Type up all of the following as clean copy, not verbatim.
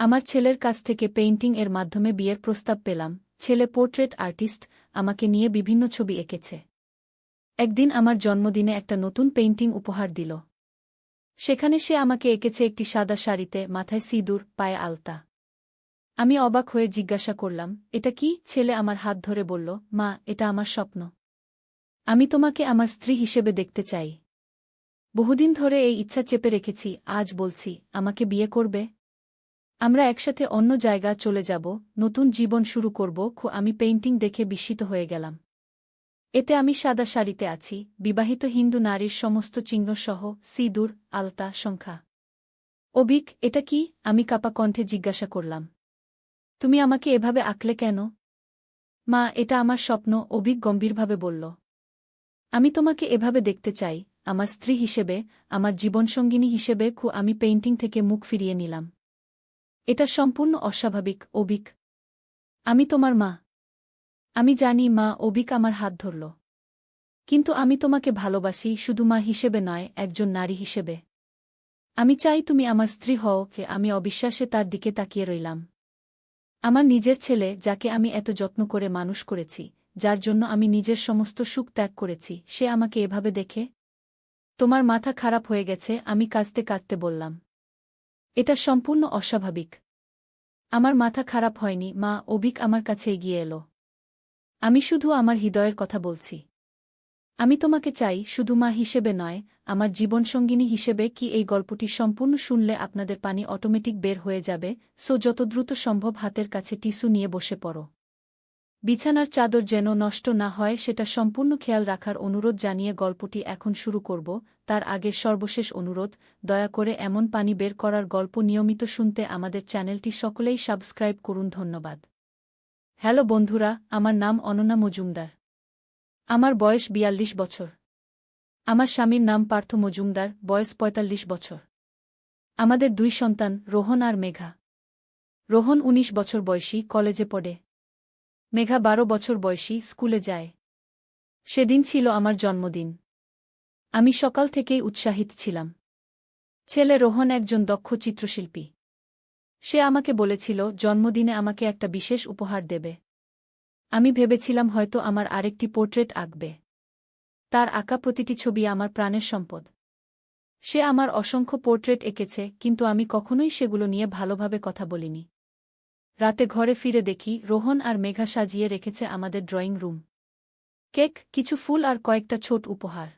আমার ছেলের কাছ থেকে পেইন্টিং এর মাধ্যমে বিয়ের প্রস্তাব পেলাম। ছেলে পোর্ট্রেট আর্টিস্ট, আমাকে নিয়ে বিভিন্ন ছবি এঁকেছে। একদিন আমার জন্মদিনে একটা নতুন পেইন্টিং উপহার দিল। সেখানে সে আমাকে এঁকেছে একটি সাদা শাড়িতে, মাথায় সিঁদুর, পায়ে আলতা। আমি অবাক হয়ে জিজ্ঞাসা করলাম, এটা কি? ছেলে আমার হাত ধরে বলল, মা, এটা আমার স্বপ্ন। আমি তোমাকে আমার স্ত্রী হিসেবে দেখতে চাই। বহুদিন ধরে এই ইচ্ছা চেপে রেখেছি, আজ বলছি, আমাকে বিয়ে করবে? আমরা একসাথে অন্য জায়গা চলে যাব, নতুন জীবন শুরু করব। আমি পেইন্টিং দেখে বিস্মিত হয়ে গেলাম। এতে আমি সাদা শাড়িতে আছি, বিবাহিত হিন্দু নারীর সমস্ত চিহ্নসহ, সিঁদুর, আলতা, সংখ্যা। অবিক, এটা কি? আমি কাপা কণ্ঠে জিজ্ঞাসা করলাম। তুমি আমাকে এভাবে আঁকলে কেন? মা, এটা আমার স্বপ্ন, অবিক গম্ভীরভাবে বলল। আমি তোমাকে এভাবে দেখতে চাই, আমার স্ত্রী হিসেবে, আমার জীবনসঙ্গিনী হিসেবে। আমি পেইন্টিং থেকে মুখ ফিরিয়ে নিলাম। এটা সম্পূর্ণ অস্বাভাবিক, অবিক। আমি তোমার মা। আমি জানি মা। অবিক আমার হাত ধরল। কিন্তু আমি তোমাকে ভালোবাসি, শুধু মা হিসেবে নয়, একজন নারী হিসেবে। আমি চাই তুমি আমার স্ত্রী হও। আমি অবিশ্বাসে তার দিকে তাকিয়ে রইলাম। আমার নিজের ছেলে, যাকে আমি এত যত্ন করে মানুষ করেছি, যার জন্য আমি নিজের সমস্ত সুখ ত্যাগ করেছি, সে আমাকে এভাবে দেখে? তোমার মাথা খারাপ হয়ে গেছে, আমি কাঁদতে কাঁদতে বললাম। এটা সম্পূর্ণ অস্বাভাবিক। আমার মাথা খারাপ হয়নি মা। অবিক আমার কাছে এগিয়ে এলো। আমি শুধু আমার হৃদয়ের কথা বলছি। আমি তোমাকে চাই, শুধু মা হিসেবে নয়, আমার জীবনসঙ্গিনী হিসেবে। এই গল্পটি সম্পূর্ণ শুনলে আপনাদের পানি অটোমেটিক বের হয়ে যাবে। যত দ্রুত সম্ভব হাতের কাছে টিস্যু নিয়ে বসে পড়ো। বিছানার চাদর যেন নষ্ট না হয় সেটা সম্পূর্ণ খেয়াল রাখার অনুরোধ জানিয়ে গল্পটি এখন শুরু করব। তার আগে সর্বশেষ অনুরোধ, দয়া করে এমন পানি বের করার গল্প নিয়মিত শুনতে আমাদের চ্যানেলটি সকলেই সাবস্ক্রাইব করুন। ধন্যবাদ। হ্যালো বন্ধুরা, আমার নাম অনন্যা মজুমদার। আমার বয়স ৪২ বছর। আমার স্বামীর নাম পার্থ মজুমদার, বয়স ৪৫ বছর। আমাদের ২ সন্তান, রোহন আর মেঘা। রোহন ১৯ বছর বয়সী, কলেজে পড়ে। মেঘা ১২ বছর বয়সী, স্কুলে যায়। সেদিন ছিল আমার জন্মদিন। আমি সকাল থেকেই উৎসাহিত ছিলাম। ছেলে রোহন একজন দক্ষ চিত্রশিল্পী। সে আমাকে বলেছিল জন্মদিনে আমাকে একটা বিশেষ উপহার দেবে। আমি ভেবেছিলাম হয়তো আমার আরেকটি পোর্ট্রেট আঁকবে। তার আঁকা প্রতিটি ছবি আমার প্রাণের সম্পদ। সে আমার অসংখ্য পোর্ট্রেট এঁকেছে, কিন্তু আমি কখনোই সেগুলো নিয়ে ভালোভাবে কথা বলিনি। রাতে ঘরে ফিরে দেখি রোহন আর মেঘা সাজিয়ে রেখেছে আমাদের ড্রয়িং রুম। কেক, কিছু ফুল আর কয়েকটা ছোট উপহার।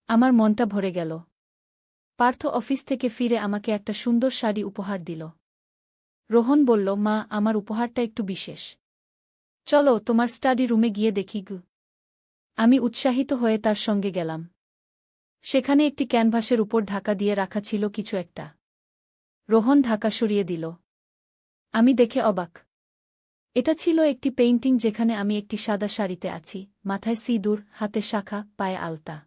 আমার মনটা ভরে গেল। পার্থ অফিস থেকে ফিরে আমাকে একটা সুন্দর শাড়ি উপহার দিল। রোহন বলল, মা, আমার উপহারটা একটু বিশেষ। চলো তোমার স্টাডি রুমে গিয়ে দেখি গু। আমি উৎসাহিত হয়ে তার সঙ্গে গেলাম। সেখানে একটি ক্যানভাসের উপর ঢাকা দিয়ে রাখা ছিল কিছু একটা। রোহন ঢাকা সরিয়ে দিল। আমি দেখে অবাক। এটা ছিল একটি পেইন্টিং যেখানে আমি একটি সাদা শাড়িতে আছি, মাথায় সিঁদুর, হাতে শাখা, পায়ে আলতা।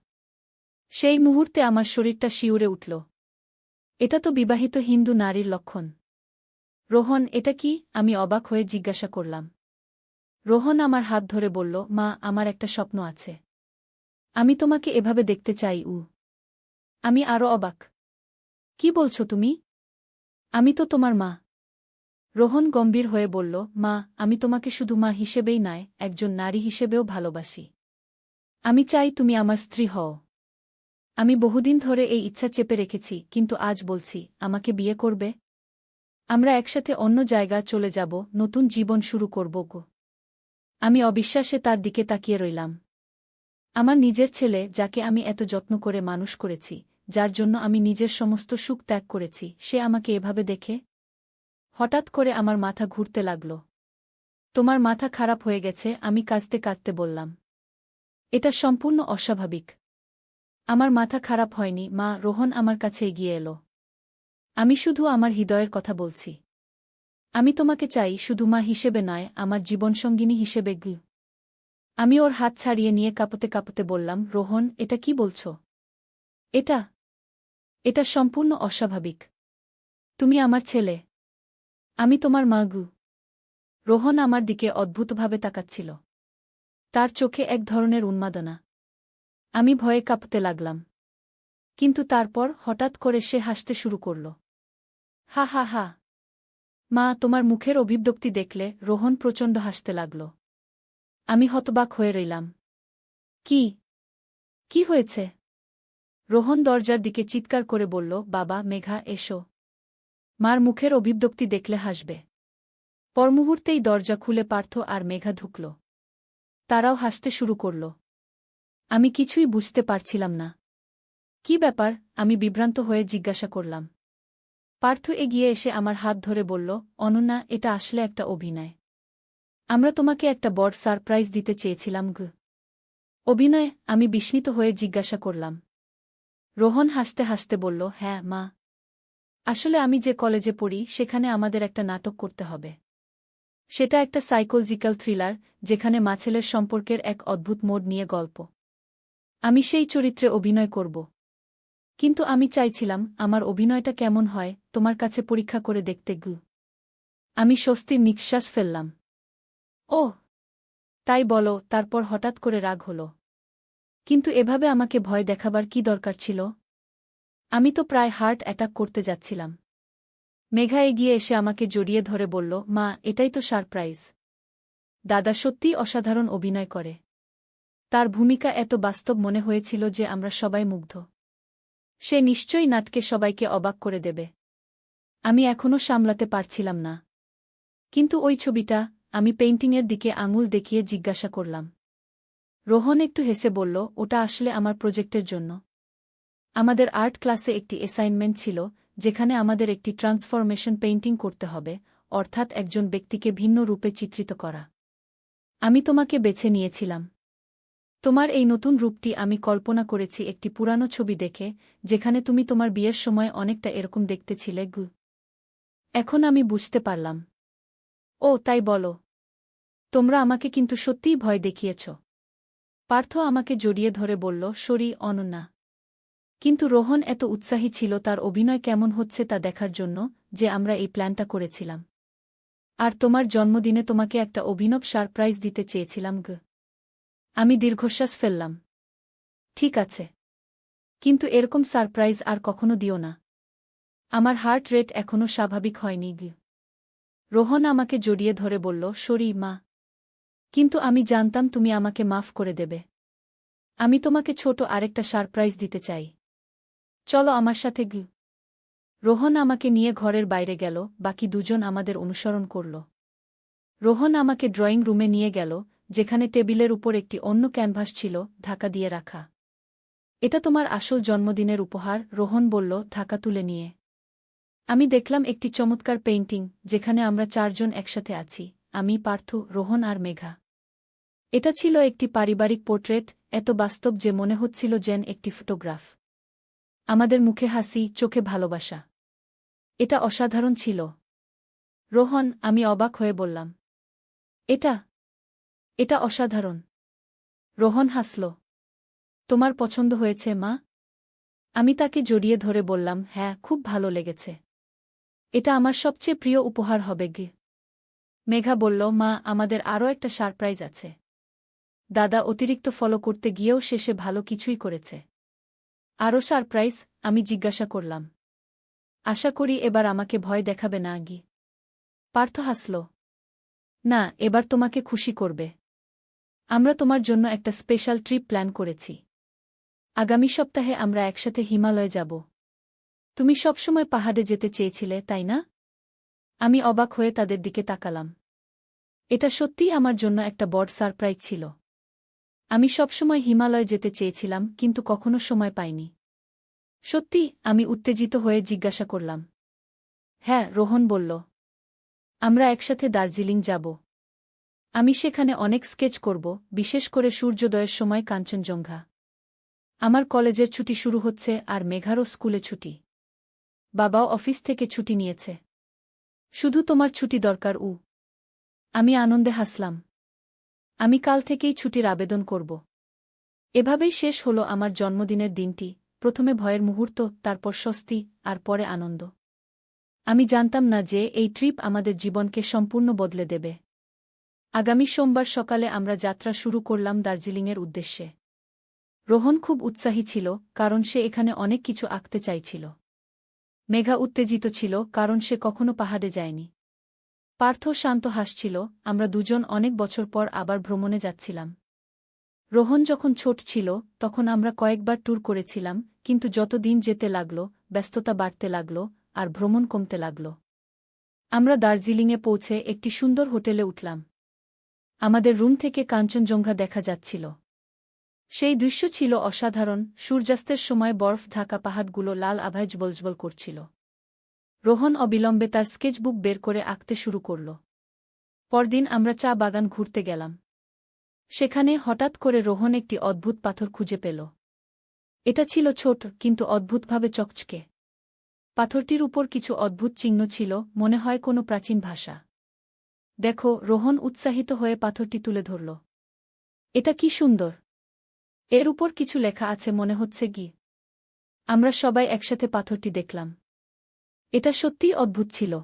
সেই মুহূর্তে আমার শরীরটা শিউরে উঠল। এটা তো বিবাহিত হিন্দু নারীর লক্ষণ। রোহন, এটা কি? আমি অবাক হয়ে জিজ্ঞাসা করলাম। রোহন আমার হাত ধরে বলল, মা, আমার একটা স্বপ্ন আছে। আমি তোমাকে এভাবে দেখতে চাই। আমি আরও অবাক। কি বলছো তুমি? আমি তো তোমার মা। রোহন গম্ভীর হয়ে বলল, মা, আমি তোমাকে শুধু মা হিসেবেই নয়, একজন নারী হিসেবেও ভালোবাসি। আমি চাই তুমি আমার স্ত্রী হও। আমি বহুদিন ধরে এই ইচ্ছা চেপে রেখেছি, কিন্তু আজ বলছি, আমাকে বিয়ে করবে? আমরা একসাথে অন্য জায়গা চলে যাব, নতুন জীবন শুরু করব। আমি অবিশ্বাসে তার দিকে তাকিয়ে রইলাম। আমার নিজের ছেলে, যাকে আমি এত যত্ন করে মানুষ করেছি, যার জন্য আমি নিজের সমস্ত সুখ ত্যাগ করেছি, সে আমাকে এভাবে দেখে? হঠাৎ করে আমার মাথা ঘুরতে লাগল। তোমার মাথা খারাপ হয়ে গেছে, আমি কাঁদতে কাঁদতে বললাম। এটা সম্পূর্ণ অস্বাভাবিক। আমার মাথা খারাপ হয়নি মা। রোহন আমার কাছে এগিয়ে এলো। আমি শুধু আমার হৃদয়ের কথা বলছি। আমি তোমাকে চাই, শুধু মা হিসেবে নয়, আমার জীবনসঙ্গিনী হিসেবে। আমি ওর হাত ছাড়িয়ে নিয়ে কাঁপতে কাঁপতে বললাম, রোহন, এটা কি বলছো? এটা এটা সম্পূর্ণ অস্বাভাবিক। তুমি আমার ছেলে। আমি তোমার মা। রোহন আমার দিকে অদ্ভুতভাবে তাকাচ্ছিল। তার চোখে এক ধরনের উন্মাদনা। আমি ভয়ে কাঁপতে লাগলাম। কিন্তু তারপর হঠাৎ করে সে হাসতে শুরু করল। হা হা হা। মা, তোমার মুখের অভিব্যক্তি দেখলে রোহন প্রচণ্ড হাসতে লাগল। আমি হতবাক হয়ে রইলাম। কি কি হয়েছে? রোহন দরজার দিকে চিৎকার করে বলল, বাবা, মেঘা, এসো। মার মুখের অভিব্যক্তি দেখলে হাসবে। পরমুহূর্তেই দরজা খুলে পার্থ আর মেঘা ঢুকল। তারাও হাসতে শুরু করল। আমি কিছুই বুঝতে পারছিলাম না। কি ব্যাপার? আমি বিভ্রান্ত হয়ে জিজ্ঞাসা করলাম। পার্থ এগিয়ে এসে আমার হাত ধরে বলল, অনন্যা, এটা আসলে একটা অভিনয়। আমরা তোমাকে একটা বড় সারপ্রাইজ দিতে চেয়েছিলাম গো। অভিনয়? আমি বিস্মিত হয়ে জিজ্ঞাসা করলাম। রোহন হাসতে হাসতে বলল, হ্যাঁ মা। আসলে আমি যে কলেজে পড়ি সেখানে আমাদের একটা নাটক করতে হবে। সেটা একটা সাইকোলজিক্যাল থ্রিলার, যেখানে মা-ছেলের সম্পর্কের এক অদ্ভুত মোড় নিয়ে গল্প। আমি সেই চরিত্রে অভিনয় করব। কিন্তু আমি চাইছিলাম আমার অভিনয়টা কেমন হয় তোমার কাছে পরীক্ষা করে দেখতে গু। আমি স্বস্তির নিঃশ্বাস ফেললাম। ওহ, তাই বলো? তারপর হঠাৎ করে রাগ হল। কিন্তু এভাবে আমাকে ভয় দেখাবার কি দরকার ছিল? আমি তো প্রায় হার্ট অ্যাটাক করতে যাচ্ছিলাম। মেঘা এগিয়ে এসে আমাকে জড়িয়ে ধরে বলল, মা, এটাই তো সারপ্রাইজ। দাদা সত্যিই অসাধারণ অভিনয় করে। তার ভূমিকা এত বাস্তব মনে হয়েছিল যে আমরা সবাই মুগ্ধ। সে নিশ্চয়ই নাটকে সবাইকে অবাক করে দেবে। আমি এখনও সামলাতে পারছিলাম না। কিন্তু ওই ছবিটা? আমি পেইন্টিংয়ের দিকে আঙুল দেখিয়ে জিজ্ঞাসা করলাম। রোহন একটু হেসে বলল, ওটা আসলে আমার প্রজেক্টের জন্য। আমাদের আর্ট ক্লাসে একটি অ্যাসাইনমেন্ট ছিল, যেখানে আমাদের একটি ট্রান্সফরমেশন পেইন্টিং করতে হবে, অর্থাৎ একজন ব্যক্তিকে ভিন্ন রূপে চিত্রিত করা। আমি তোমাকে বেছে নিয়েছিলাম। তোমার এই নতুন রূপটি আমি কল্পনা করেছি একটি পুরানো ছবি দেখে, যেখানে তুমি তোমার বিয়ের সময় অনেকটা এরকম দেখতে ছিলে গু। এখন আমি বুঝতে পারলাম। ও, তাই বলো? তোমরা আমাকে কিন্তু সত্যিই ভয় দেখিয়েছ। পার্থ আমাকে জড়িয়ে ধরে বলল, সরি অনন্যা। কিন্তু রোহন এত উৎসাহী ছিল তার অভিনয় কেমন হচ্ছে তা দেখার জন্য, যে আমরা এই প্ল্যানটা করেছিলাম। আর তোমার জন্মদিনে তোমাকে একটা অভিনব সারপ্রাইজ দিতে চেয়েছিলাম গু। আমি দীর্ঘশ্বাস ফেললাম। ঠিক আছে। কিন্তু এরকম সারপ্রাইজ আর কখনো দিও না। আমার হার্ট রেট এখনও স্বাভাবিক হয়নি গু। রোহন আমাকে জড়িয়ে ধরে বলল, সরি মা। কিন্তু আমি জানতাম তুমি আমাকে মাফ করে দেবে। আমি তোমাকে ছোট আরেকটা সারপ্রাইজ দিতে চাই। চলো আমার সাথে গু। রোহন আমাকে নিয়ে ঘরের বাইরে গেল, বাকি দুজন আমাদের অনুসরণ করল। রোহন আমাকে ড্রয়িং রুমে নিয়ে গেল, যেখানে টেবিলের উপর একটি অন্য ক্যানভাস ছিল, ঢাকা দিয়ে রাখা। এটা তোমার আসল জন্মদিনের উপহার, রোহন বলল ঢাকা তুলে নিয়ে। আমি দেখলাম একটি চমৎকার পেইন্টিং, যেখানে আমরা চারজন একসাথে আছি, আমি, পার্থ, রোহন আর মেঘা। এটা ছিল একটি পারিবারিক পোর্ট্রেট, এত বাস্তব যে মনে হচ্ছিল যেন একটি ফটোগ্রাফ। আমাদের মুখে হাসি, চোখে ভালোবাসা। এটা অসাধারণ ছিল। রোহন, আমি অবাক হয়ে বললাম। এটা এটা অসাধারণ। রোহন হাসল। তোমার পছন্দ হয়েছে মা? আমি তাকে জড়িয়ে ধরে বললাম, হ্যাঁ, খুব ভালো লেগেছে। এটা আমার সবচেয়ে প্রিয় উপহার হবে গে। মেঘা বলল, মা, আমাদের আরও একটা সারপ্রাইজ আছে। দাদা অতিরিক্ত ফলো করতে গিয়েও শেষে ভালো কিছুই করেছে। আরও সারপ্রাইজ? আমি জিজ্ঞাসা করলাম। আশা করি এবার আমাকে ভয় দেখাবে না গি। পার্থ হাসল। না, এবার তোমাকে খুশি করবে। আমরা তোমার জন্য একটা স্পেশাল ট্রিপ প্ল্যান করেছি। আগামী সপ্তাহে আমরা একসাথে হিমালয়ে যাব। তুমি সবসময় পাহাড়ে যেতে চেয়েছিলে, তাই না? আমি অবাক হয়ে তাদের দিকে তাকালাম। এটা সত্যিই আমার জন্য একটা বড় সারপ্রাইজ ছিল। আমি সবসময় হিমালয়ে যেতে চেয়েছিলাম, কিন্তু কখনো সময় পাইনি। সত্যি? আমি উত্তেজিত হয়ে জিজ্ঞাসা করলাম। হ্যাঁ, রোহন বলল। আমরা একসাথে দার্জিলিং যাব। আমি সেখানে অনেক স্কেচ করব, বিশেষ করে সূর্যোদয়ের সময় কাঞ্চনজঙ্ঘা। আমার কলেজের ছুটি শুরু হচ্ছে আর মেঘারও স্কুলে ছুটি। বাবাও অফিস থেকে ছুটি নিয়েছে। শুধু তোমার ছুটি দরকার। আমি আনন্দে হাসলাম। আমি কাল থেকেই ছুটির আবেদন করব। এভাবেই শেষ হলো আমার জন্মদিনের দিনটি, প্রথমে ভয়ের মুহূর্ত, তারপর স্বস্তি, আর পরে আনন্দ। আমি জানতাম না যে এই ট্রিপ আমাদের জীবনকে সম্পূর্ণ বদলে দেবে। আগামী সোমবার সকালে আমরা যাত্রা শুরু করলাম দার্জিলিংয়ের উদ্দেশ্যে। রোহন খুব উৎসাহী ছিল, কারণ সে এখানে অনেক কিছু আঁকতে চাইছিল। মেঘা উত্তেজিত ছিল, কারণ সে কখনো পাহাড়ে যায়নি। পার্থ শান্ত হাসছিল। আমরা দুজন অনেক বছর পর আবার ভ্রমণে যাচ্ছিলাম। রোহন যখন ছোট ছিল তখন আমরা কয়েকবার ট্যুর করেছিলাম, কিন্তু যত দিন যেতে লাগল ব্যস্ততা বাড়তে লাগল আর ভ্রমণ কমতে লাগল। আমরা দার্জিলিংয়ে পৌঁছে একটি সুন্দর হোটেলে উঠলাম। আমাদের রুম থেকে কাঞ্চনজঙ্ঘা দেখা যাচ্ছিল। সেই দৃশ্য ছিল অসাধারণ। সূর্যাস্তের সময় বরফ ঢাকা পাহাড়গুলো লাল আভায় জ্বলজ্বল করছিল। রোহন অবিলম্বে তার স্কেচবুক বের করে আঁকতে শুরু করল। পরদিন আমরা চা বাগান ঘুরতে গেলাম। সেখানে হঠাৎ করে রোহন একটি অদ্ভুত পাথর খুঁজে পেল। এটা ছিল ছোট কিন্তু অদ্ভুতভাবে চকচকে। পাথরটির উপর কিছু অদ্ভুত চিহ্ন ছিল, মনে হয় কোনো প্রাচীন ভাষা। দেখো, রোহন উৎসাহিত হয়ে পাথরটি তুলে ধরল। এটা কি সুন্দর! এর উপর কিছু লেখা আছে মনে হচ্ছে কি? আমরা সবাই একসাথে পাথরটি দেখলাম। এটা সত্যিই অদ্ভুত ছিল।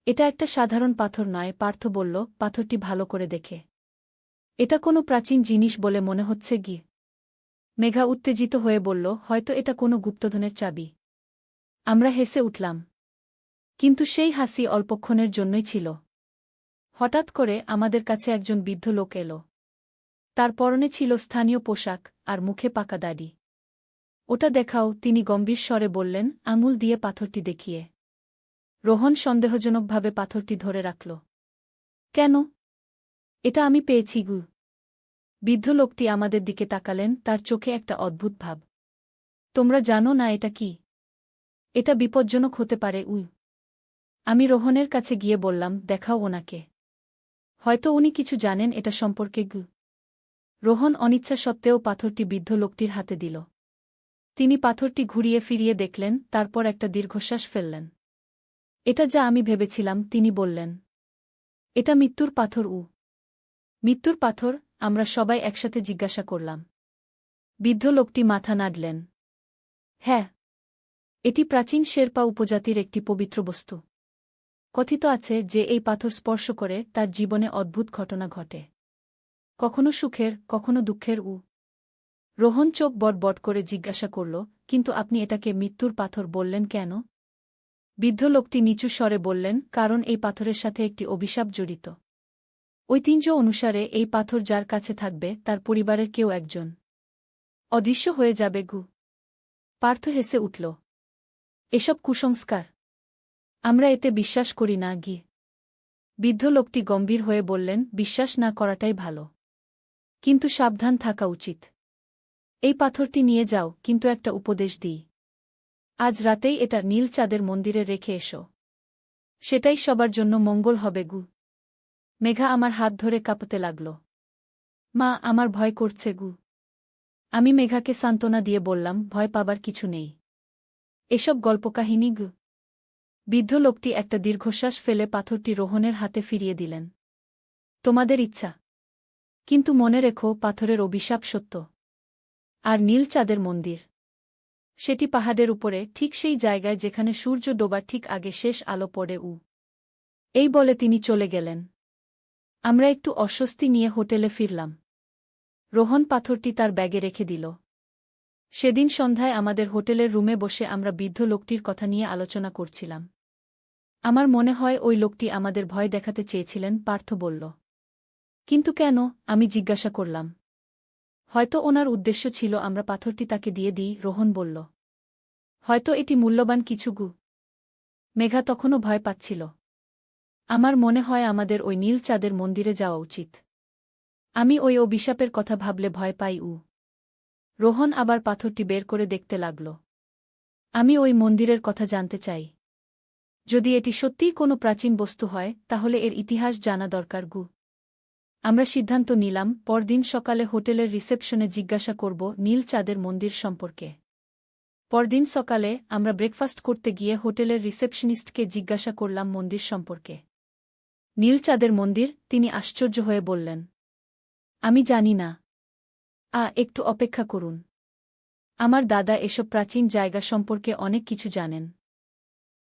এটা একটা সাধারণ পাথর নয়, পার্থ বলল, পাথরটি ভালো করে দেখে। এটা কোনো প্রাচীন জিনিস বলে মনে হচ্ছে কি? মেঘা উত্তেজিত হয়ে বলল, হয়তো এটা কোনো গুপ্তধনের চাবি। আমরা হেসে উঠলাম। কিন্তু সেই হাসি অল্পক্ষণের জন্যই ছিল। হঠাৎ করে আমাদের কাছে একজন বৃদ্ধ লোক এল। তার পরনে ছিল স্থানীয় পোশাক আর মুখে পাকা দাড়ি। ওটা দেখাও, তিনি গম্ভীর স্বরে বললেন, আঙুল দিয়ে পাথরটি দেখিয়ে। রোহন সন্দেহজনকভাবে পাথরটি ধরে রাখল। কেন? এটা আমি পেয়েছি গু। বৃদ্ধ লোকটি আমাদের দিকে তাকালেন, তার চোখে একটা অদ্ভুত ভাব। তোমরা জানো না এটা কি? এটা বিপজ্জনক হতে পারে আমি রোহনের কাছে গিয়ে বললাম, দেখাও ওনাকে। হয়তো উনি কিছু জানেন এটা সম্পর্কে গু। রোহন অনিচ্ছা সত্ত্বেও পাথরটি বৃদ্ধ লোকটির হাতে দিল। তিনি পাথরটি ঘুরিয়ে ফিরিয়ে দেখলেন, তারপর একটা দীর্ঘশ্বাস ফেললেন। এটা যা আমি ভেবেছিলাম, তিনি বললেন। এটা মৃত্যুর পাথর মৃত্যুর পাথর? আমরা সবাই একসাথে জিজ্ঞাসা করলাম। বৃদ্ধ লোকটি মাথা নাড়লেন। হ্যাঁ, এটি প্রাচীন শেরপা উপজাতির একটি পবিত্র বস্তু। কথিত আছে যে এই পাথর স্পর্শ করে তার জীবনে অদ্ভুত ঘটনা ঘটে। কখনো সুখের, কখনো দুঃখের। রোহন চোখ বটবট করে জিজ্ঞাসা করল, কিন্তু আপনি এটাকে মৃত্যুর পাথর বললেন কেন? বৃদ্ধ লোকটি নিচু স্বরে বললেন, কারণ এই পাথরের সাথে একটি অভিশাপ জড়িত। ঐতিহ্য অনুসারে এই পাথর যার কাছে থাকবে তার পরিবারের কেউ একজন অদৃশ্য হয়ে যাবে গু। পার্থ হেসে উঠল। এসব কুসংস্কার। আমরা এতে বিশ্বাস করি না গি। বৃদ্ধ লোকটি গম্ভীর হয়ে বললেন, বিশ্বাস না করাটাই ভালো। কিন্তু সাবধান থাকা উচিত। এই পাথরটি নিয়ে যাও, কিন্তু একটা উপদেশ দিই। আজ রাতেই এটা নীল চাঁদের মন্দিরে রেখে এসো। সেটাই সবার জন্য মঙ্গল হবে গু। মেঘা আমার হাত ধরে কাঁপতে লাগল। মা, আমার ভয় করছে গু। আমি মেঘাকে সান্ত্বনা দিয়ে বললাম, ভয় পাবার কিছু নেই। এসব গল্পকাহিনী গু। বৃদ্ধ লোকটি একটা দীর্ঘশ্বাস ফেলে পাথরটি রোহনের হাতে ফিরিয়ে দিলেন। তোমাদের ইচ্ছা। কিন্তু মনে রেখো, পাথরের অভিশাপ সত্য। আর নীল চাঁদের মন্দির, সেটি পাহাড়ের উপরে, ঠিক সেই জায়গায় যেখানে সূর্য ডোবার ঠিক আগে শেষ আলো পড়ে। এই বলে তিনি চলে গেলেন। আমরা একটু অস্বস্তি নিয়ে হোটেলে ফিরলাম। রোহন পাথরটি তার ব্যাগে রেখে দিল। সেদিন সন্ধ্যায় আমাদের হোটেলের রুমে বসে আমরা বৃদ্ধ লোকটির কথা নিয়ে আলোচনা করছিলাম। আমার মনে হয় ওই লোকটি আমাদের ভয় দেখাতে চেয়েছিলেন, পার্থ বলল। কিন্তু কেন? আমি জিজ্ঞাসা করলাম। হয়তো ওনার উদ্দেশ্য ছিল আমরা পাথরটি তাকে দিয়ে দিই, রোহন বলল। হয়তো এটি মূল্যবান কিছু গু। মেঘা তখনও ভয় পাচ্ছিল। আমার মনে হয় আমাদের ওই নীল চাঁদের মন্দিরে যাওয়া উচিত। আমি ওই অভিশাপের কথা ভাবলে ভয় পাই। রোহন আবার পাথরটি বের করে দেখতে লাগল। আমি ওই মন্দিরের কথা জানতে চাই। যদি এটি সত্যিই কোনো প্রাচীন বস্তু হয় তাহলে এর ইতিহাস জানা দরকার গু। আমরা সিদ্ধান্ত নিলাম, পরদিন সকালে হোটেলের রিসেপশনে জিজ্ঞাসা করব নীল চাঁদের মন্দির সম্পর্কে। পরদিন সকালে আমরা ব্রেকফাস্ট করতে গিয়ে হোটেলের রিসেপশনিস্টকে জিজ্ঞাসা করলাম মন্দির সম্পর্কে। নীল চাঁদের মন্দির? তিনি আশ্চর্য হয়ে বললেন। আমি জানি না। একটু অপেক্ষা করুন। আমার দাদা এসব প্রাচীন জায়গা সম্পর্কে অনেক কিছু জানেন।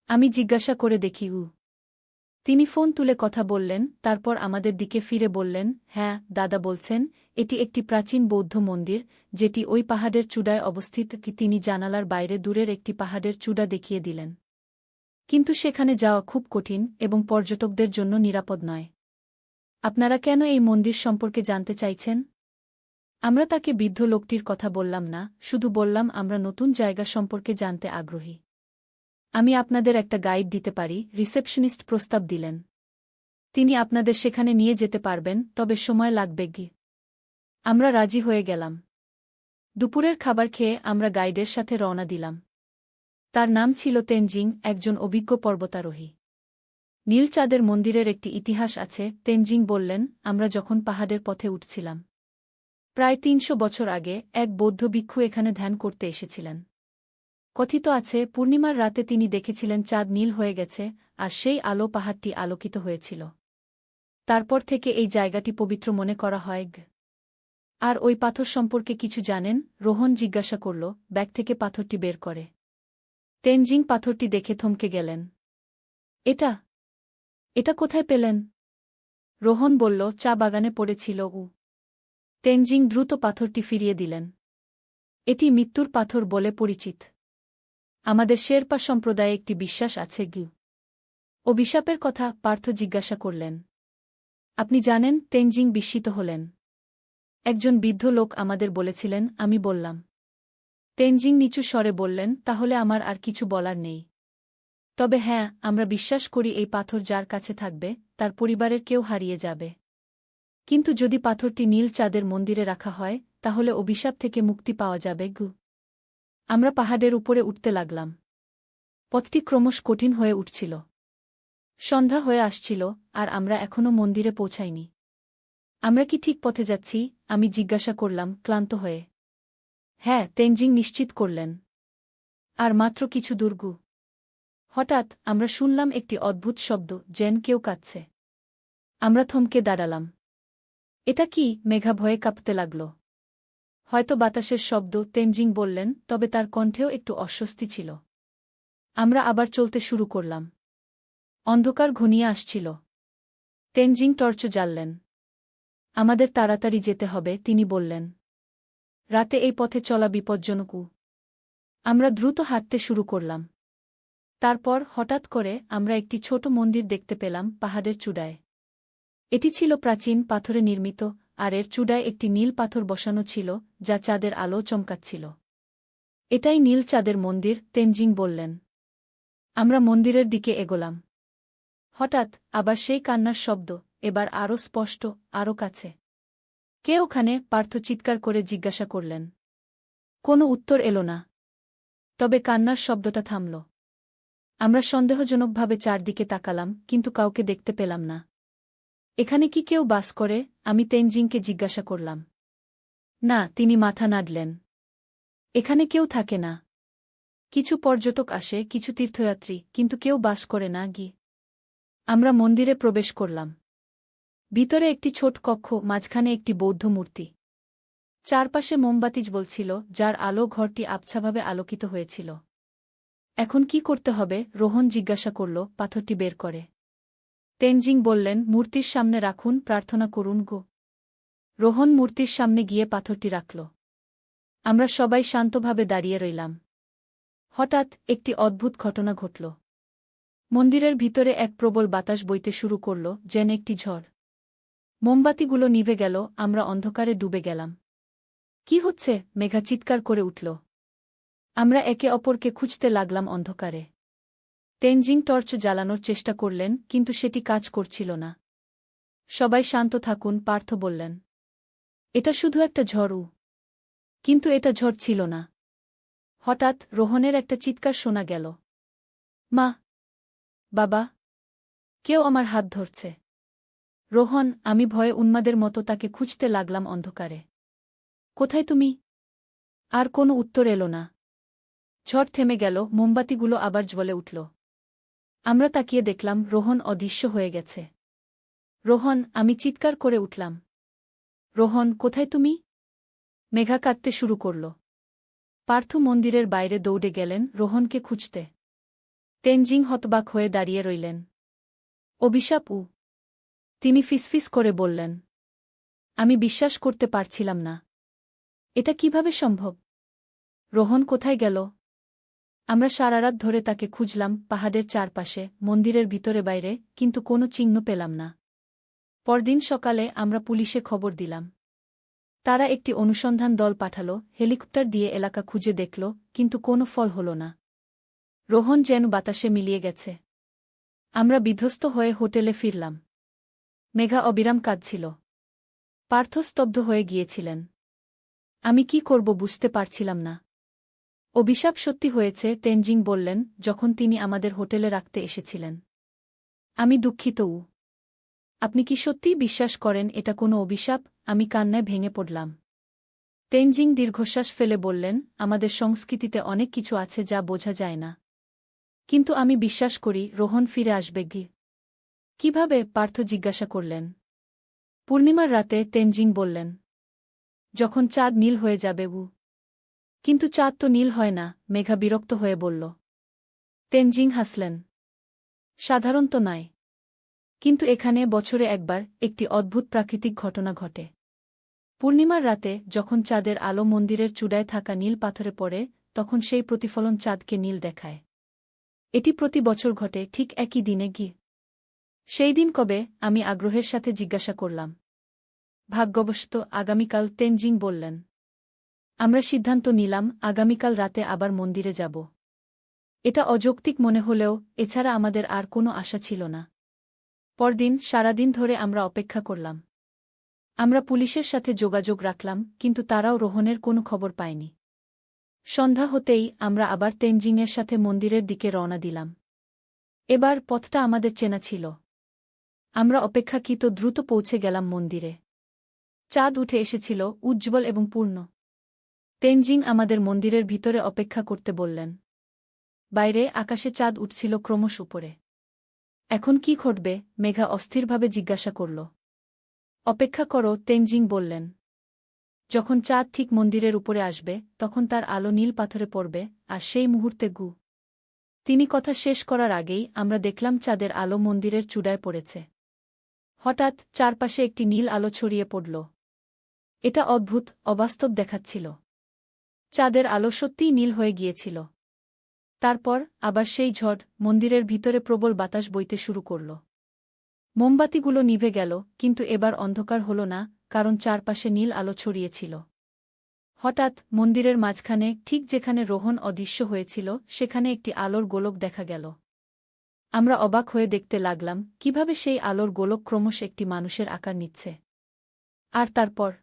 আমি জিজ্ঞাসা করে দেখি। তিনি ফোন তুলে কথা বললেন, তারপর আমাদের দিকে ফিরে বললেন, হ্যাঁ, দাদা বলছেন এটি একটি প্রাচীন বৌদ্ধ মন্দির, যেটি ওই পাহাড়ের চূড়ায় অবস্থিত। তিনি জানালার বাইরে দূরের একটি পাহাড়ের চূড়া দেখিয়ে দিলেন। কিন্তু সেখানে যাওয়া খুব কঠিন এবং পর্যটকদের জন্য নিরাপদ নয়। আপনারা কেন এই মন্দির সম্পর্কে জানতে চাইছেন? আমরা তাকে বৃদ্ধ লোকটির কথা বললাম না, শুধু বললাম আমরা নতুন জায়গা সম্পর্কে জানতে আগ্রহী। আমি আপনাদের একটা গাইড দিতে পারি, রিসেপশনিস্ট প্রস্তাব দিলেন। তিনি আপনাদের সেখানে নিয়ে যেতে পারবেন, তবে সময় লাগবে কি। আমরা রাজি হয়ে গেলাম। দুপুরের খাবার খেয়ে আমরা গাইডের সাথে রওনা দিলাম। তার নাম ছিল তেনজিং, একজন অভিজ্ঞ পর্বতারোহী। নীলচাঁদের মন্দিরের একটি ইতিহাস আছে, তেনজিং বললেন, আমরা যখন পাহাড়ের পথে উঠছিলাম প্রায় ৩০০ বছর আগে এক বৌদ্ধ ভিক্ষু এখানে ধ্যান করতে এসেছিলেন। কথিত আছে পূর্ণিমার রাতে তিনি দেখেছিলেন চাঁদ নীল হয়ে গেছে, আর সেই আলো পাহাড়টি আলোকিত হয়েছিল। তারপর থেকে এই জায়গাটি পবিত্র মনে করা হয়। আর ওই পাথর সম্পর্কে কিছু জানেন? রোহন জিজ্ঞাসা করল, ব্যাগ থেকে পাথরটি বের করে। তেনজিং পাথরটি দেখে থমকে গেলেন। এটা এটা কোথায় পেলেন? রোহন বলল, চা বাগানে পড়েছিল। তেনজিং দ্রুত পাথরটি ফিরিয়ে দিলেন। এটি মৃত্যুর পাথর বলে পরিচিত। আমাদের শেরপা সম্প্রদায়ে একটি বিশ্বাস আছে। অভিশাপের কথা পার্থ জিজ্ঞাসা করলেন। আপনি জানেন? তেনজিং বিস্মিত হলেন। একজন বৃদ্ধ লোক আমাদের বলেছিলেন। আমি বললাম। তেনজিং নিচু স্বরে বললেন, তাহলে আমার আর কিছু বলার নেই। তবে হ্যাঁ, আমরা বিশ্বাস করি এই পাথর যার কাছে থাকবে তার পরিবারের কেউ হারিয়ে যাবে। কিন্তু যদি পাথরটি নীল চাঁদের মন্দিরে রাখা হয়, তাহলে অভিশাপ থেকে মুক্তি পাওয়া যাবে। আমরা পাহাড়ের উপরে উঠতে লাগলাম। পথটি ক্রমশ কঠিন হয়ে উঠছিল। সন্ধ্যা হয়ে আসছিল, আর আমরা এখনও মন্দিরে পৌঁছাইনি। আমরা কি ঠিক পথে যাচ্ছি? আমি জিজ্ঞাসা করলাম, ক্লান্ত হয়ে। হ্যাঁ, তেনজিং নিশ্চিত করলেন। আর মাত্র কিছু দূর। হঠাৎ আমরা শুনলাম একটি অদ্ভুত শব্দ, যেন কেউ কাঁদছে। আমরা থমকে দাঁড়ালাম। এটা কি? মেঘা ভয়ে কাঁপতে লাগল। হয়তো বাতাসের শব্দ, তেনজিং বললেন, তবে তার কণ্ঠেও একটু অস্বস্তি ছিল। আমরা আবার চলতে শুরু করলাম। অন্ধকার ঘনিয়ে আসছিল। তেনজিং টর্চ জ্বাললেন। আমাদের তাড়াতাড়ি যেতে হবে, তিনি বললেন। রাতে এই পথে চলা বিপজ্জনক। আমরা দ্রুত হাঁটতে শুরু করলাম। তারপর হঠাৎ করে আমরা একটি ছোট মন্দির দেখতে পেলাম পাহাড়ের চূড়ায়। এটি ছিল প্রাচীন পাথরে নির্মিত, আর এর চূড়ায় একটি নীল পাথর বসানো ছিল, যা চাঁদের আলো চমকাচ্ছিল। এটাই নীল চাঁদের মন্দির, তেনজিং বললেন। আমরা মন্দিরের দিকে এগোলাম। হঠাৎ আবার সেই কান্নার শব্দ, এবার আরও স্পষ্ট, আরও কাছে। কে ওখানে? পার্থ চিৎকার করে জিজ্ঞাসা করলেন। কোনো উত্তর এলো না। তবে কান্নার শব্দটা থামল। আমরা সন্দেহজনকভাবে চারদিকে তাকালাম, কিন্তু কাউকে দেখতে পেলাম না। এখানে কি কেউ বাস করে? আমি তেনজিংকে জিজ্ঞাসা করলাম। না, তিনি মাথা নাড়লেন। এখানে কেউ থাকে না। কিছু পর্যটক আসে, কিছু তীর্থযাত্রী, কিন্তু কেউ বাস করে না। আমরা মন্দিরে প্রবেশ করলাম। ভিতরে একটি ছোট কক্ষ, মাঝখানে একটি বৌদ্ধ মূর্তি। চারপাশে মোমবাতি জ্বলছিল, যার আলো ঘরটি আবছাভাবে আলোকিত হয়েছিল। এখন কি করতে হবে? রোহন জিজ্ঞাসা করল, পাথরটি বের করে। তেনজিং বললেন, মূর্তির সামনে রাখুন, প্রার্থনা করুন। রোহন মূর্তির সামনে গিয়ে পাথরটি রাখল। আমরা সবাই শান্তভাবে দাঁড়িয়ে রইলাম। হঠাৎ একটি অদ্ভুত ঘটনা ঘটল। মন্দিরের ভিতরে এক প্রবল বাতাস বইতে শুরু করল, যেন একটি ঝড়। মোমবাতিগুলো নিভে গেল, আমরা অন্ধকারে ডুবে গেলাম। কি হচ্ছে? মেঘা চিৎকার করে উঠল। আমরা একে অপরকে খুঁজতে লাগলাম অন্ধকারে। তেনজিং টর্চ জ্বালানোর চেষ্টা করলেন, কিন্তু সেটি কাজ করছিল না। সবাই শান্ত থাকুন, পার্থ বললেন। এটা শুধু একটা ঝড়। কিন্তু এটা ঝড় ছিল না। হঠাৎ রোহনের একটা চিৎকার শোনা গেল। মা! বাবা! কেউ আমার হাত ধরছে। রোহন! আমি ভয়ে উন্মাদের মতো তাকে খুঁজতে লাগলাম অন্ধকারে। কোথায় তুমি? আর কোনো উত্তর এলো না। ঝড় থেমে গেল, মোমবাতিগুলো আবার জ্বলে উঠল। আমরা তাকিয়ে দেখলাম রোহন অদৃশ্য হয়ে গেছে। রোহন! আমি চিৎকার করে উঠলাম। রোহন, কোথায় তুমি? মেঘা কাঁদতে শুরু করল। পার্থ মন্দিরের বাইরে দৌড়ে গেলেন রোহনকে খুঁজতে। তেনজিং হতবাক হয়ে দাঁড়িয়ে রইলেন। অভিশাপ! তিনি ফিসফিস করে বললেন। আমি বিশ্বাস করতে পারছিলাম না। এটা কিভাবে সম্ভব? রোহন কোথায় গেল? আমরা সারারাত ধরে তাকে খুঁজলাম পাহাড়ের চারপাশে, মন্দিরের ভিতরে বাইরে, কিন্তু কোনো চিহ্ন পেলাম না। পরদিন সকালে আমরা পুলিশে খবর দিলাম। তারা একটি অনুসন্ধান দল পাঠালো, হেলিকপ্টার দিয়ে এলাকা খুঁজে দেখল, কিন্তু কোনো ফল হল না। রোহন যেন বাতাসে মিলিয়ে গেছে। আমরা বিধ্বস্ত হয়ে হোটেলে ফিরলাম। মেঘা অবিরাম কাঁদছিল। পার্থ স্তব্ধ হয়ে গিয়েছিলেন। আমি কি করব বুঝতে পারছিলাম না। অভিশাপ সত্যি হয়েছে, তেনজিং বললেন, যখন তিনি আমাদের হোটেলে রাখতে এসেছিলেন। আমি দুঃখিত। আপনি কি সত্যিই বিশ্বাস করেন এটা কোনো অভিশাপ? আমি কান্নায় ভেঙে পড়লাম। তেনজিং দীর্ঘশ্বাস ফেলে বললেন, আমাদের সংস্কৃতিতে অনেক কিছু আছে যা বোঝা যায় না। কিন্তু আমি বিশ্বাস করি রোহন ফিরে আসবে। কিভাবে? পার্থ জিজ্ঞাসা করলেন। পূর্ণিমার রাতে, তেনজিং বললেন। যখন চাঁদ নীল হয়ে যাবে। কিন্তু চাঁদ তো নীল হয় না, মেঘা বিরক্ত হয়ে বলল। তেনজিং হাসলেন। সাধারণত নয়। কিন্তু এখানে বছরে একবার একটি অদ্ভুত প্রাকৃতিক ঘটনা ঘটে। পূর্ণিমার রাতে যখন চাঁদের আলো মন্দিরের চূড়ায় থাকা নীল পাথরে পড়ে, তখন সেই প্রতিফলন চাঁদকে নীল দেখায়। এটি প্রতি বছর ঘটে ঠিক একই দিনে। সেই দিন কবে? আমি আগ্রহের সাথে জিজ্ঞাসা করলাম। ভাগ্যবশত আগামীকাল, তেনজিং বললেন। আমরা সিদ্ধান্ত নিলাম আগামীকাল রাতে আবার মন্দিরে যাব। এটা অযৌক্তিক মনে হলেও এছাড়া আমাদের আর কোনো আশা ছিল না। পরদিন সারাদিন ধরে আমরা অপেক্ষা করলাম। আমরা পুলিশের সাথে যোগাযোগ রাখলাম, কিন্তু তারাও রোহনের কোনো খবর পায়নি। সন্ধ্যা হতেই আমরা আবার তেনজিংয়ের সাথে মন্দিরের দিকে রওনা দিলাম। এবার পথটা আমাদের চেনা ছিল। আমরা অপেক্ষাকৃত দ্রুত পৌঁছে গেলাম মন্দিরে। চাঁদ উঠে এসেছিল, উজ্জ্বল এবং পূর্ণ। তেনজিং আমাদের মন্দিরের ভিতরে অপেক্ষা করতে বললেন। বাইরে আকাশে চাঁদ উঠছিল ক্রমশ উপরে। এখন কি ঘটবে? মেঘা অস্থিরভাবে জিজ্ঞাসা করল। অপেক্ষা করো, তেনজিং বললেন। যখন চাঁদ ঠিক মন্দিরের উপরে আসবে, তখন তার আলো নীল পাথরে পড়বে, আর সেই মুহূর্তে তিনি কথা শেষ করার আগেই আমরা দেখলাম চাঁদের আলো মন্দিরের চূড়ায় পড়েছে। হঠাৎ চারপাশে একটি নীল আলো ছড়িয়ে পড়ল। এটা অদ্ভুত, অবাস্তব দেখাচ্ছিল। চাঁদের আলো সত্যিই নীল হয়ে গিয়েছিল। তারপর আবার সেই ঝড়, মন্দিরের ভিতরে প্রবল বাতাস বইতে শুরু করল। মোমবাতিগুলো নিভে গেল, কিন্তু এবার অন্ধকার হল না, কারণ চারপাশে নীল আলো ছড়িয়েছিল। হঠাৎ মন্দিরের মাঝখানে, ঠিক যেখানে রোহন অদৃশ্য হয়েছিল, সেখানে একটি আলোর গোলক দেখা গেল। আমরা অবাক হয়ে দেখতে লাগলাম কিভাবে সেই আলোর গোলক ক্রমশ একটি মানুষের আকার নিচ্ছে। আর তারপর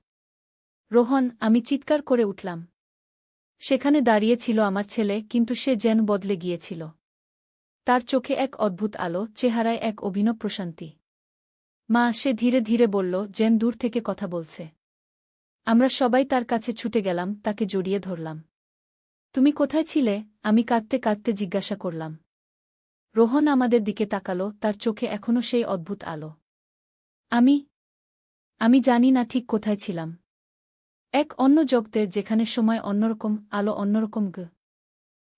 রোহন, আমি চিৎকার করে উঠলাম। সেখানে দাঁড়িয়ে ছিল আমার ছেলে, কিন্তু সে যেন বদলে গিয়েছিল। তার চোখে এক অদ্ভুত আলো, চেহারায় এক অভিনব প্রশান্তি। মা, সে ধীরে ধীরে বলল, যেন দূর থেকে কথা বলছে। আমরা সবাই তার কাছে ছুটে গেলাম, তাকে জড়িয়ে ধরলাম। তুমি কোথায় ছিলে? আমি কাঁদতে কাঁদতে জিজ্ঞাসা করলাম। রোহন আমাদের দিকে তাকালো, তার চোখে এখনও সেই অদ্ভুত আলো। আমি জানি না ঠিক কোথায় ছিলাম। এক অন্য জগতে, যেখানে সময় অন্যরকম, আলো অন্যরকম।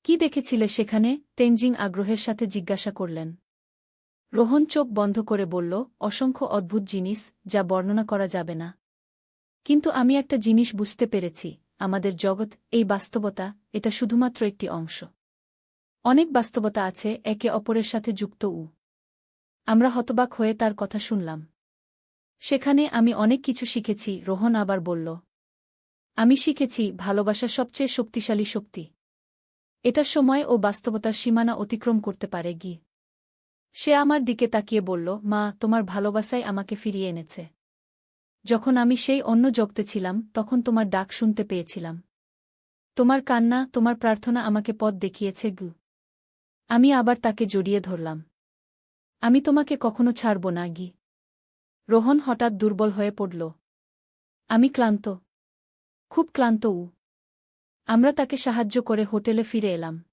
কি দেখেছিলে সেখানে? তেনজিং আগ্রহের সাথে জিজ্ঞাসা করলেন। রোহন চোখ বন্ধ করে বলল, অসংখ্য অদ্ভুত জিনিস, যা বর্ণনা করা যাবে না। কিন্তু আমি একটা জিনিস বুঝতে পেরেছি, আমাদের জগৎ, এই বাস্তবতা, এটা শুধুমাত্র একটি অংশ। অনেক বাস্তবতা আছে একে অপরের সাথে যুক্ত। আমরা হতবাক হয়ে তার কথা শুনলাম। সেখানে আমি অনেক কিছু শিখেছি, রোহন আবার বলল। আমি শিখেছি ভালোবাসা সবচেয়ে শক্তিশালী শক্তি। এটা সময় ও বাস্তবতার সীমানা অতিক্রম করতে পারে। সে আমার দিকে তাকিয়ে বলল, মা, তোমার ভালোবাসাই আমাকে ফিরিয়ে এনেছে। যখন আমি সেই অন্য জগতে ছিলাম, তখন তোমার ডাক শুনতে পেয়েছিলাম। তোমার কান্না, তোমার প্রার্থনা আমাকে পথ দেখিয়েছে। আমি আবার তাকে জড়িয়ে ধরলাম। আমি তোমাকে কখনো ছাড়ব না। রোহন হঠাৎ দুর্বল হয়ে পড়ল। আমি ক্লান্ত, খুব ক্লান্ত। আমরা তাকে সাহায্য করে হোটেলে ফিরে এলাম।